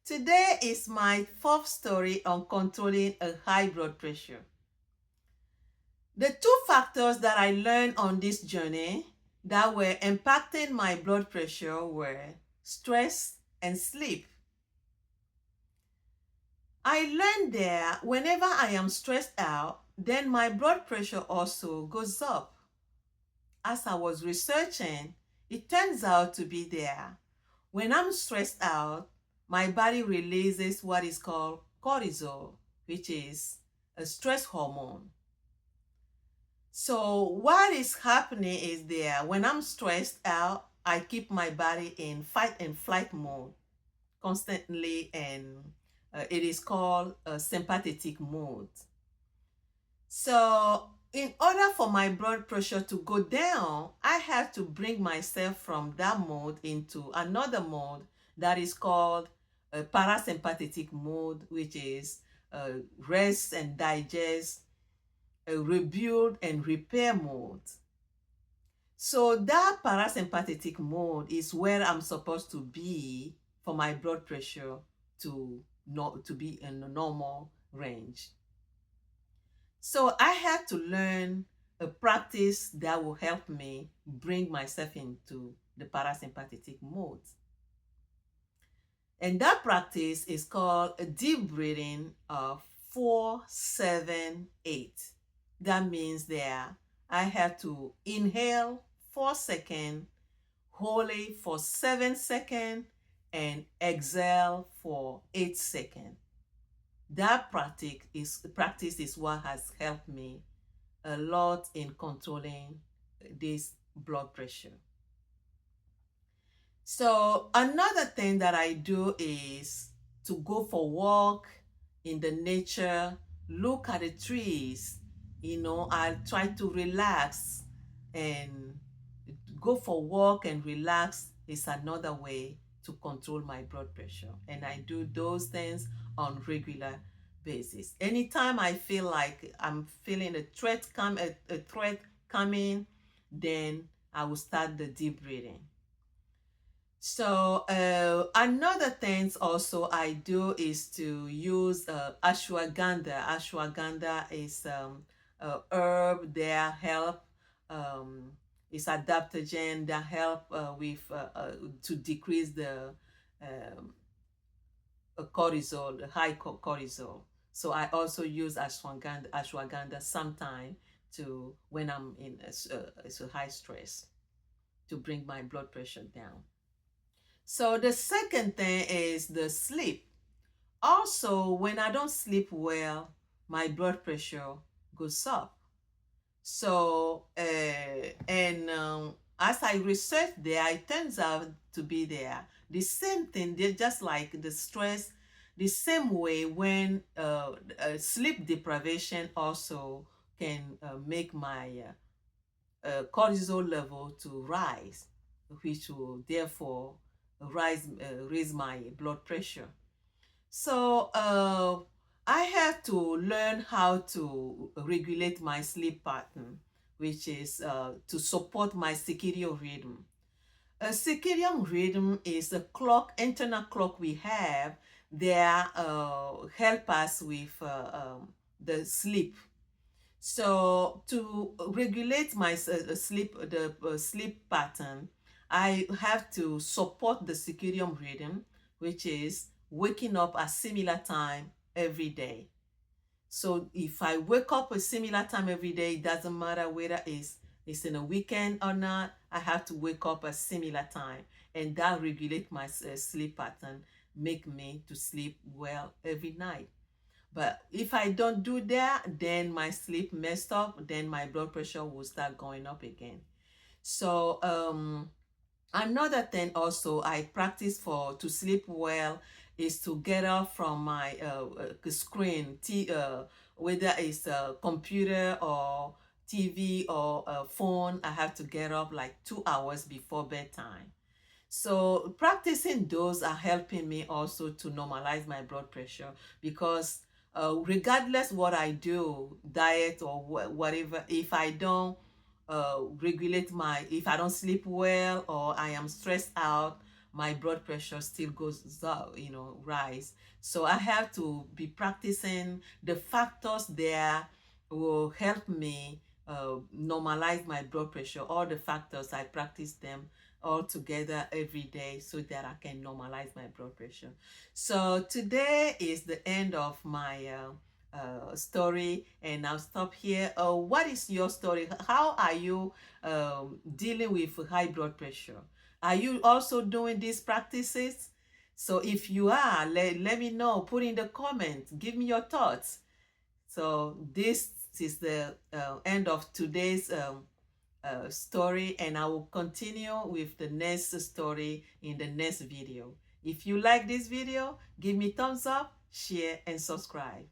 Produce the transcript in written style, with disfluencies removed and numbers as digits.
Today is my fourth story on controlling a high blood pressure. The two factors that I learned on this journey that were impacting my blood pressure were stress and sleep. I learned that whenever I am stressed out, then my blood pressure also goes up. As I was researching, it turns out to be there. When I'm stressed out, my body releases what is called cortisol, which is a stress hormone. So what is happening is there, when I'm stressed out, I keep my body in fight and flight mode constantly, and it is called a sympathetic mode. So in order for my blood pressure to go down, I have to bring myself from that mode into another mode that is called a parasympathetic mode, which is rest and digest, a rebuild and repair mode. So that parasympathetic mode is where I'm supposed to be for my blood pressure to be in a normal range. So I had to learn a practice that will help me bring myself into the parasympathetic mode. And that practice is called a deep breathing of 4-7-8. That means that I have to inhale 4 seconds, hold it for 7 seconds, and exhale for 8 seconds. That practice is what has helped me a lot in controlling this blood pressure. So another thing that I do is to go for walk in the nature, look at the trees. I try to relax, and go for walk and relax is another way to control my blood pressure. And I do those things on regular basis. Anytime I feel like I'm feeling a threat coming, then I will start the deep breathing. So another things also I do is to use ashwagandha. Ashwagandha is a herb that help, is adaptogen that help to decrease the um, cortisol, the high cortisol. So I also use ashwagandha sometime to when I'm in a high stress, to bring my blood pressure down. So the second thing is the sleep. Also, when I don't sleep well, my blood pressure goes up. So, as I research there, it turns out to be there. The same thing, they're just like the stress, the same way when sleep deprivation also can make my cortisol level to rise, which will therefore raise my blood pressure. So I have to learn how to regulate my sleep pattern, which is to support my circadian rhythm. A circadian rhythm is a clock, internal clock we have that help us with the sleep. So to regulate my sleep pattern, I have to support the circadian rhythm, which is waking up at similar time every day. So if I wake up a similar time every day, it doesn't matter whether it's in a weekend or not, I have to wake up a similar time, and that regulate my sleep pattern, make me to sleep well every night. But if I don't do that, then my sleep messed up, then my blood pressure will start going up again. So another thing also I practice for to sleep well is to get off from my screen, whether it's a computer or TV or a phone. I have to get up like 2 hours before bedtime. So practicing those are helping me also to normalize my blood pressure, because regardless what I do, diet or whatever, if I don't if I don't sleep well or I am stressed out, my blood pressure still goes up, rise. So I have to be practicing the factors there will help me normalize my blood pressure. All the factors, I practice them all together every day so that I can normalize my blood pressure. So today is the end of my story, and I'll stop here. What is your story? How are you dealing with high blood pressure? Are you also doing these practices? So if you are, let me know. Put in the comments. Give me your thoughts. So this is the end of today's story, and I will continue with the next story in the next video. If you like this video, give me thumbs up, share, and subscribe.